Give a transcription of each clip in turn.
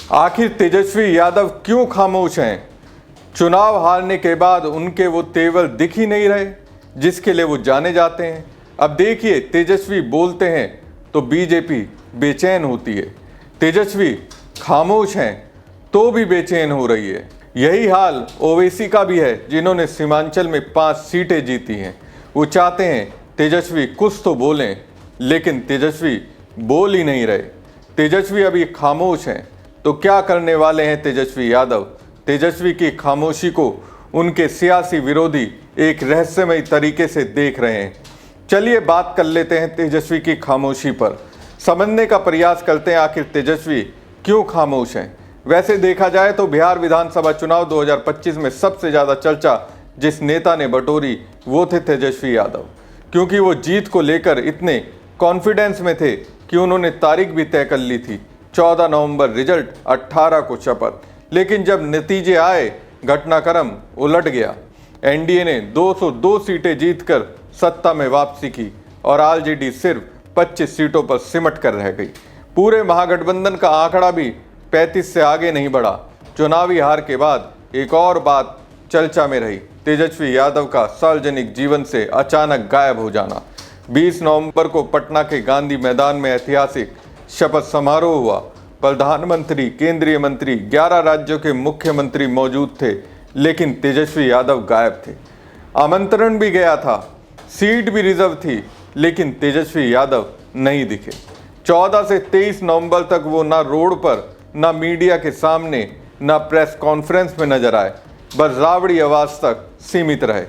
आखिर तेजस्वी यादव क्यों खामोश हैं? चुनाव हारने के बाद उनके वो तेवर दिख ही नहीं रहे जिसके लिए वो जाने जाते हैं। अब देखिए, तेजस्वी बोलते हैं तो बीजेपी बेचैन होती है, तेजस्वी खामोश हैं तो भी बेचैन हो रही है। यही हाल ओवैसी का भी है, जिन्होंने सीमांचल में 5 सीटें जीती हैं। वो चाहते हैं तेजस्वी कुछ तो बोलें, लेकिन तेजस्वी बोल ही नहीं रहे। तेजस्वी अभी खामोश हैं, तो क्या करने वाले हैं तेजस्वी यादव? तेजस्वी की खामोशी को उनके सियासी विरोधी एक रहस्यमय तरीके से देख रहे हैं। चलिए बात कर लेते हैं तेजस्वी की खामोशी पर, समझने का प्रयास करते हैं आखिर तेजस्वी क्यों खामोश हैं। वैसे देखा जाए तो बिहार विधानसभा चुनाव 2025 में सबसे ज़्यादा चर्चा जिस नेता ने बटोरी वो थे तेजस्वी यादव, क्योंकि वो जीत को लेकर इतने कॉन्फिडेंस में थे कि उन्होंने तारीख भी तय कर ली थी, 14 नवंबर रिजल्ट, 18 को शपथ। लेकिन जब नतीजे आए, घटनाक्रम उलट गया। एनडीए ने 202 सीटें जीतकर सत्ता में वापसी की और आरजेडी सिर्फ 25 सीटों पर सिमट कर रह गई। पूरे महागठबंधन का आंकड़ा भी 35 से आगे नहीं बढ़ा। चुनावी हार के बाद एक और बात चर्चा में रही, तेजस्वी यादव का सार्वजनिक जीवन से अचानक गायब हो जाना। 20 नवंबर को पटना के गांधी मैदान में ऐतिहासिक शपथ समारोह हुआ। प्रधानमंत्री, केंद्रीय मंत्री, 11 राज्यों के मुख्यमंत्री मौजूद थे, लेकिन तेजस्वी यादव गायब थे। आमंत्रण भी गया था, सीट भी रिजर्व थी, लेकिन तेजस्वी यादव नहीं दिखे। 14 से 23 नवंबर तक वो ना रोड पर, ना मीडिया के सामने, ना प्रेस कॉन्फ्रेंस में नजर आए, बस रावड़ी आवाज तक सीमित रहे।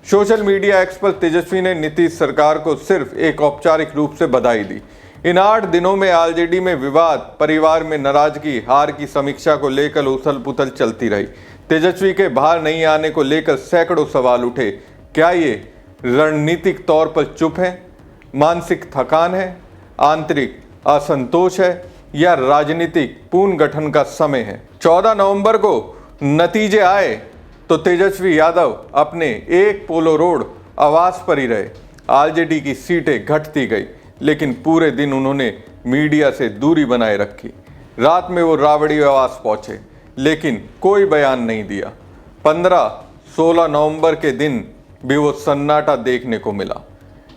सोशल मीडिया एक्स पर तेजस्वी ने नीतीश सरकार को सिर्फ एक औपचारिक रूप से बधाई दी। इन 8 दिनों में आरजेडी में विवाद, परिवार में नाराजगी, हार की समीक्षा को लेकर उथल पुथल चलती रही। तेजस्वी के बाहर नहीं आने को लेकर सैकड़ों सवाल उठे। क्या ये रणनीतिक तौर पर चुप है, मानसिक थकान है, आंतरिक असंतोष है, या राजनीतिक पुनर्गठन का समय है? 14 नवंबर को नतीजे आए तो तेजस्वी यादव अपने एक पोलो रोड आवास पर ही रहे। आरजेडी की सीटें घटती गई, लेकिन पूरे दिन उन्होंने मीडिया से दूरी बनाए रखी। रात में वो रावड़ी आवास पहुंचे, लेकिन कोई बयान नहीं दिया। 15-16 नवंबर के दिन भी वो सन्नाटा देखने को मिला।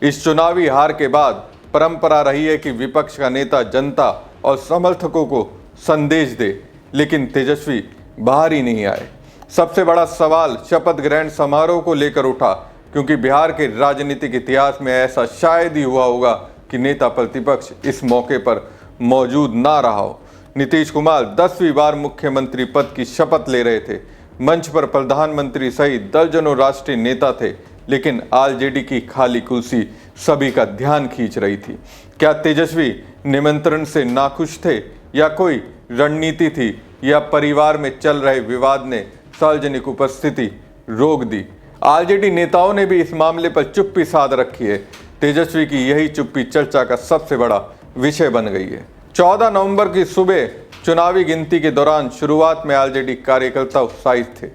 इस चुनावी हार के बाद परंपरा रही है कि विपक्ष का नेता जनता और समर्थकों को संदेश दे, लेकिन तेजस्वी बाहर ही नहीं आए। सबसे बड़ा सवाल शपथ ग्रहण समारोह को लेकर उठा, क्योंकि बिहार के राजनीतिक इतिहास में ऐसा शायद ही हुआ होगा कि नेता प्रतिपक्ष इस मौके पर मौजूद ना रहा हो। नीतीश कुमार 10वीं बार मुख्यमंत्री पद की शपथ ले रहे थे। मंच पर प्रधानमंत्री सहित दर्जनों राष्ट्रीय नेता थे, लेकिन आरजेडी की खाली कुर्सी सभी का ध्यान खींच रही थी। क्या तेजस्वी निमंत्रण से नाखुश थे, या कोई रणनीति थी, या परिवार में चल रहे विवाद ने सार्वजनिक उपस्थिति रोक दी? आरजेडी नेताओं ने भी इस मामले पर चुप्पी साध रखी है। तेजस्वी की यही चुप्पी चर्चा का सबसे बड़ा विषय बन गई है। 14 नवंबर की सुबह चुनावी गिनती के दौरान शुरुआत में आरजेडी कार्यकर्ता उत्साहित थे।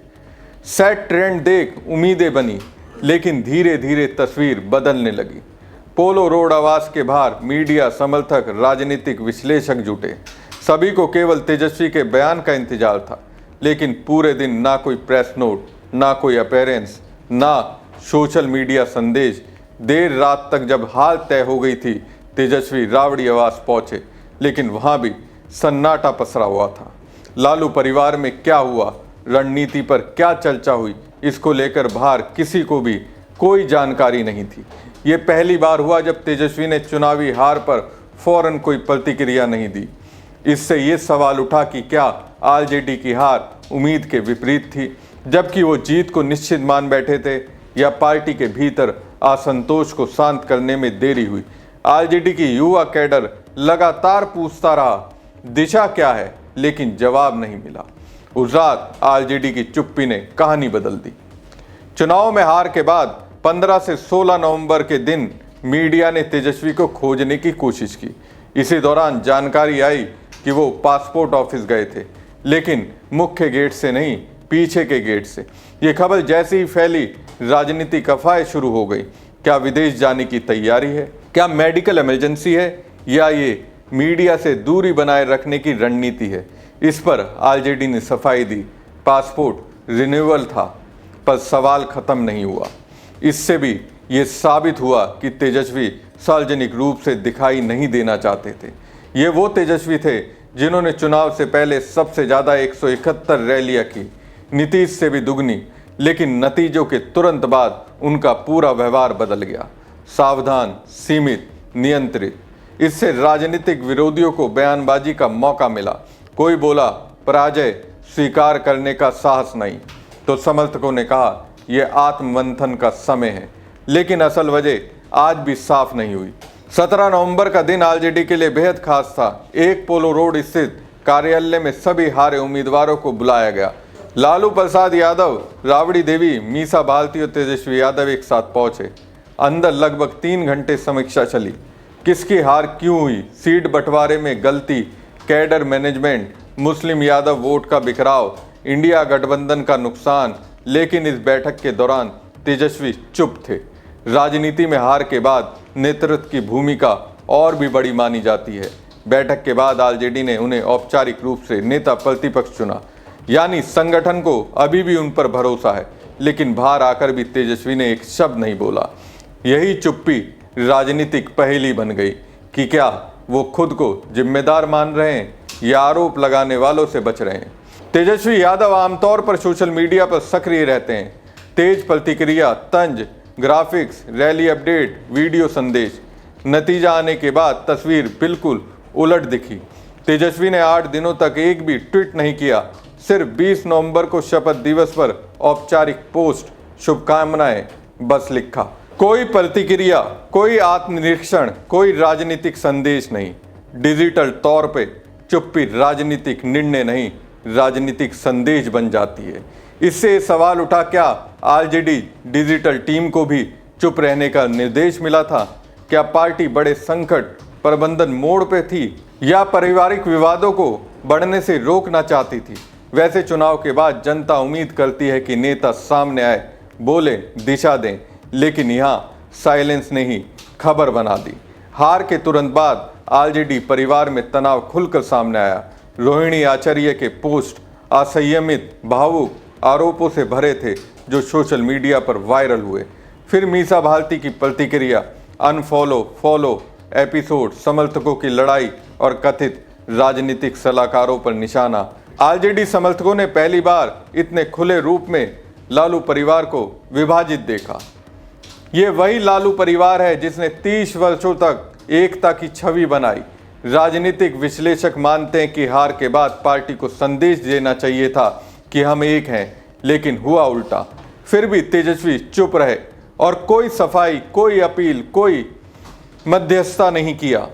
सेट ट्रेंड देख उम्मीदें बनी, लेकिन धीरे धीरे तस्वीर बदलने लगी। पोलो रोड आवास के बाहर मीडिया, समर्थक, राजनीतिक विश्लेषक जुटे। सभी को केवल तेजस्वी के बयान का इंतजार था, लेकिन पूरे दिन ना कोई प्रेस नोट, ना कोई अपीयरेंस, ना सोशल मीडिया संदेश। देर रात तक जब हार तय हो गई थी, तेजस्वी रावड़ी आवास पहुंचे, लेकिन वहां भी सन्नाटा पसरा हुआ था। लालू परिवार में क्या हुआ, रणनीति पर क्या चर्चा हुई, इसको लेकर बाहर किसी को भी कोई जानकारी नहीं थी। ये पहली बार हुआ जब तेजस्वी ने चुनावी हार पर फौरन कोई प्रतिक्रिया नहीं दी। इससे ये सवाल उठा कि क्या आरजेडी की हार उम्मीद के विपरीत थी, जबकि वो जीत को निश्चित मान बैठे थे, या पार्टी के भीतर असंतोष को शांत करने में देरी हुई? आरजेडी की युवा कैडर लगातार पूछता रहा दिशा क्या है, लेकिन जवाब नहीं मिला। उस रात आरजेडी की चुप्पी ने कहानी बदल दी। चुनाव में हार के बाद 15 से 16 नवंबर के दिन मीडिया ने तेजस्वी को खोजने की कोशिश की। इसी दौरान जानकारी आई कि वो पासपोर्ट ऑफिस गए थे, लेकिन मुख्य गेट से नहीं, पीछे के गेट से। ये खबर जैसे ही फैली, राजनीतिक अफवाहें शुरू हो गई। क्या विदेश जाने की तैयारी है? क्या मेडिकल इमरजेंसी है? या ये मीडिया से दूरी बनाए रखने की रणनीति है? इस पर आरजेडी ने सफाई दी, पासपोर्ट रिन्यूअल था, पर सवाल खत्म नहीं हुआ। इससे भी ये साबित हुआ कि तेजस्वी सार्वजनिक रूप से दिखाई नहीं देना चाहते थे। ये वो तेजस्वी थे जिन्होंने चुनाव से पहले सबसे ज़्यादा 171 रैलियां की, नीतीश से भी दुगनी, लेकिन नतीजों के तुरंत बाद उनका पूरा व्यवहार बदल गया। सावधान, सीमित, नियंत्रित। इससे राजनीतिक विरोधियों को बयानबाजी का मौका मिला। कोई बोला पराजय स्वीकार करने का साहस नहीं, तो समर्थकों ने कहा यह आत्ममंथन का समय है। लेकिन असल वजह आज भी साफ नहीं हुई। 17 नवंबर का दिन आरजेडी के लिए बेहद खास था। एक पोलो रोड स्थित कार्यालय में सभी हारे उम्मीदवारों को बुलाया गया। लालू प्रसाद यादव, राबड़ी देवी, मीसा भारती और तेजस्वी यादव एक साथ पहुंचे। अंदर लगभग 3 घंटे समीक्षा चली। किसकी हार क्यों हुई, सीट बंटवारे में गलती, कैडर मैनेजमेंट, मुस्लिम यादव वोट का बिखराव, इंडिया गठबंधन का नुकसान। लेकिन इस बैठक के दौरान तेजस्वी चुप थे। राजनीति में हार के बाद नेतृत्व की भूमिका और भी बड़ी मानी जाती है। बैठक के बाद आरजेडी ने उन्हें औपचारिक रूप से नेता प्रतिपक्ष चुना, यानी संगठन को अभी भी उन पर भरोसा है। लेकिन बाहर आकर भी तेजस्वी ने एक शब्द नहीं बोला। यही चुप्पी राजनीतिक पहेली बन गई कि क्या वो खुद को जिम्मेदार मान रहे हैं या आरोप लगाने वालों से बच रहे हैं। तेजस्वी यादव आमतौर पर सोशल मीडिया पर सक्रिय रहते हैं। तेज प्रतिक्रिया, तंज, ग्राफिक्स, रैली अपडेट, वीडियो संदेश। नतीजा आने के बाद तस्वीर बिल्कुल उलट दिखी। तेजस्वी ने 8 दिनों तक एक भी ट्वीट नहीं किया। सिर्फ 20 नवंबर को शपथ दिवस पर औपचारिक पोस्ट, शुभकामनाएं, बस लिखा। कोई प्रतिक्रिया, कोई आत्मनिरीक्षण, कोई राजनीतिक संदेश नहीं। डिजिटल तौर पे चुप्पी राजनीतिक निर्णय नहीं, राजनीतिक संदेश बन जाती है। इससे सवाल उठा, क्या आरजेडी डिजिटल टीम को भी चुप रहने का निर्देश मिला था? क्या पार्टी बड़े संकट प्रबंधन मोड़ पे थी या पारिवारिक विवादों को बढ़ने से रोकना चाहती थी? वैसे चुनाव के बाद जनता उम्मीद करती है कि नेता सामने आए, बोले, दिशा दें, लेकिन यहाँ साइलेंस ने ही खबर बना दी। हार के तुरंत बाद आरजेडी परिवार में तनाव खुलकर सामने आया। रोहिणी आचार्य के पोस्ट असंयमित, भावुक, आरोपों से भरे थे जो सोशल मीडिया पर वायरल हुए। फिर मीसा भारती की प्रतिक्रिया, अनफॉलो, फॉलो एपिसोड, समर्थकों की लड़ाई और कथित राजनीतिक सलाहकारों पर निशाना। आरजेडी समर्थकों ने पहली बार इतने खुले रूप में लालू परिवार को विभाजित देखा। ये वही लालू परिवार है जिसने 30 वर्षों तक एकता की छवि बनाई। राजनीतिक विश्लेषक मानते हैं कि हार के बाद पार्टी को संदेश देना चाहिए था कि हम एक हैं, लेकिन हुआ उल्टा। फिर भी तेजस्वी चुप रहे और कोई सफाई, कोई अपील, कोई मध्यस्थता नहीं किया।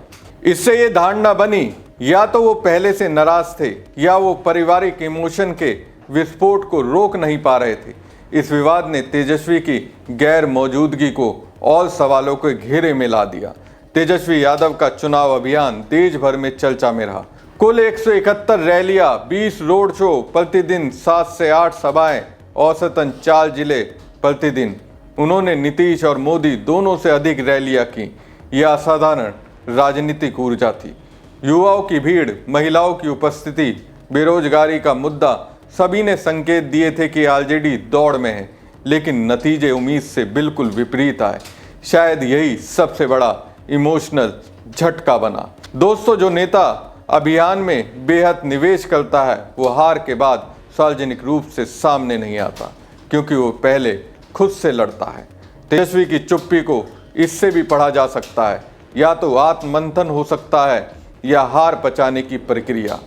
इससे ये धारणा बनी या तो वो पहले से नाराज थे या वो पारिवारिक इमोशन के विस्फोट को रोक नहीं पा रहे थे। इस विवाद ने तेजस्वी की गैर मौजूदगी को और सवालों के घेरे में ला दिया। तेजस्वी यादव का चुनाव अभियान देश भर में चर्चा में रहा। कुल 171 रैलियां, 20 रोड शो, प्रतिदिन 7 से 8 सभाएं, औसतन 4 जिले प्रतिदिन। उन्होंने नीतीश और मोदी दोनों से अधिक रैलियां की। यह असाधारण राजनीतिक ऊर्जा थी। युवाओं की भीड़, महिलाओं की उपस्थिति, बेरोजगारी का मुद्दा, सभी ने संकेत दिए थे कि आरजेडी दौड़ में है। लेकिन नतीजे उम्मीद से बिल्कुल विपरीत आए। शायद यही सबसे बड़ा इमोशनल झटका बना। दोस्तों, जो नेता अभियान में बेहद निवेश करता है वो हार के बाद सार्वजनिक रूप से सामने नहीं आता, क्योंकि वो पहले खुद से लड़ता है। तेजस्वी की चुप्पी को इससे भी पढ़ा जा सकता है, या तो आत्ममंथन हो सकता है या हार पचाने की प्रक्रिया।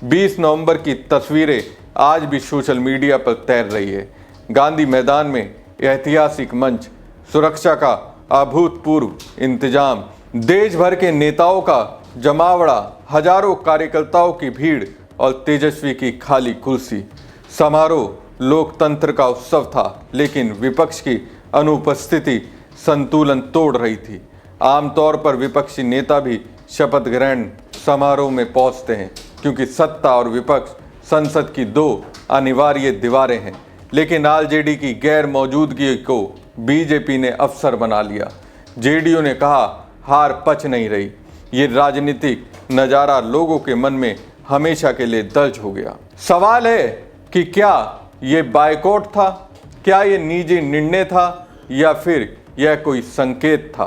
20 नवंबर की तस्वीरें आज भी सोशल मीडिया पर तैर रही है। गांधी मैदान में ऐतिहासिक मंच, सुरक्षा का अभूतपूर्व इंतजाम, देश भर के नेताओं का जमावड़ा, हजारों कार्यकर्ताओं की भीड़ और तेजस्वी की खाली कुर्सी। समारोह लोकतंत्र का उत्सव था, लेकिन विपक्ष की अनुपस्थिति संतुलन तोड़ रही थी। आमतौर पर विपक्षी नेता भी शपथ ग्रहण समारोह में पहुंचते हैं, क्योंकि सत्ता और विपक्ष संसद की 2 अनिवार्य दीवारें हैं। लेकिन आरजेडी की गैर मौजूदगी को बीजेपी ने अवसर बना लिया। जेडीयू ने कहा हार पच नहीं रही। ये राजनीतिक नज़ारा लोगों के मन में हमेशा के लिए दर्ज हो गया। सवाल है कि क्या ये बायकॉट था, क्या ये निजी निर्णय था, या फिर यह कोई संकेत था।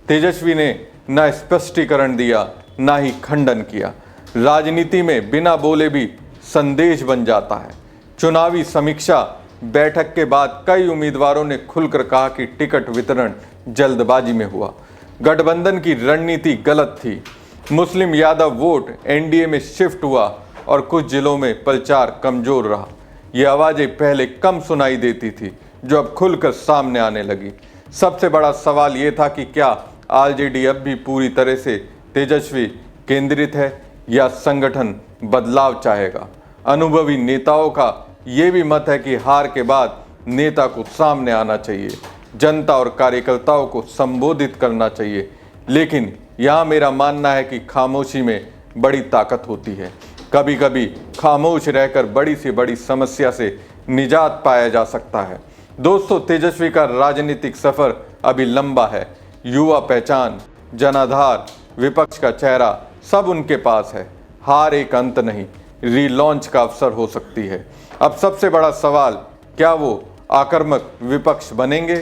तेजस्वी ने न स्पष्टीकरण दिया न ही खंडन किया। राजनीति में बिना बोले भी संदेश बन जाता है। चुनावी समीक्षा बैठक के बाद कई उम्मीदवारों ने खुलकर कहा कि टिकट वितरण जल्दबाजी में हुआ। गठबंधन की रणनीति गलत थी। मुस्लिम यादव वोट एनडीए में शिफ्ट हुआ और कुछ जिलों में प्रचार कमजोर रहा। ये आवाजें पहले कम सुनाई देती थी, जो अब खुलकर सामने आने लगी। सबसे बड़ा सवाल ये था कि क्या आरजेडी अब भी पूरी तरह से तेजस्वी केंद्रित है या संगठन बदलाव चाहेगा। अनुभवी नेताओं का ये भी मत है कि हार के बाद नेता को सामने आना चाहिए, जनता और कार्यकर्ताओं को संबोधित करना चाहिए। लेकिन यहाँ मेरा मानना है कि खामोशी में बड़ी ताकत होती है। कभी कभी खामोश रहकर बड़ी से बड़ी समस्या से निजात पाया जा सकता है। दोस्तों, तेजस्वी का राजनीतिक सफर अभी लंबा है। युवा पहचान, जनाधार, विपक्ष का चेहरा सब उनके पास है। हार एक अंत नहीं, रीलॉन्च का अवसर हो सकती है। अब सबसे बड़ा सवाल, क्या वो आक्रामक विपक्ष बनेंगे?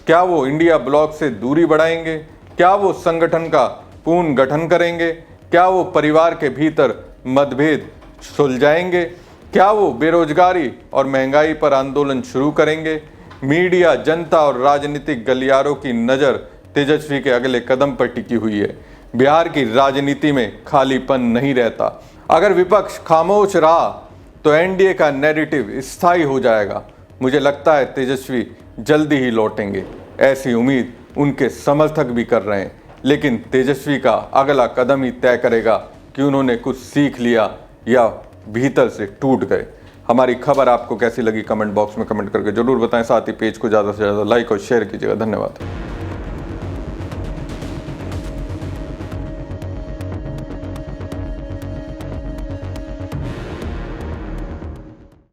क्या वो इंडिया ब्लॉक से दूरी बढ़ाएंगे? क्या वो संगठन का पुनर्गठन करेंगे? क्या वो परिवार के भीतर मतभेद सुलझाएंगे? क्या वो बेरोजगारी और महंगाई पर आंदोलन शुरू करेंगे? मीडिया, जनता और राजनीतिक गलियारों की नज़र तेजस्वी के अगले कदम पर टिकी हुई है। बिहार की राजनीति में खालीपन नहीं रहता। अगर विपक्ष खामोश रहा तो एनडीए का नैरेटिव स्थायी हो जाएगा। मुझे लगता है तेजस्वी जल्दी ही लौटेंगे, ऐसी उम्मीद उनके समर्थक भी कर रहे हैं। लेकिन तेजस्वी का अगला कदम ही तय करेगा कि उन्होंने कुछ सीख लिया या भीतर से टूट गए। हमारी खबर आपको कैसी लगी कमेंट बॉक्स में कमेंट करके जरूर बताएं। साथ ही पेज को ज़्यादा से ज़्यादा लाइक और शेयर कीजिएगा। धन्यवाद।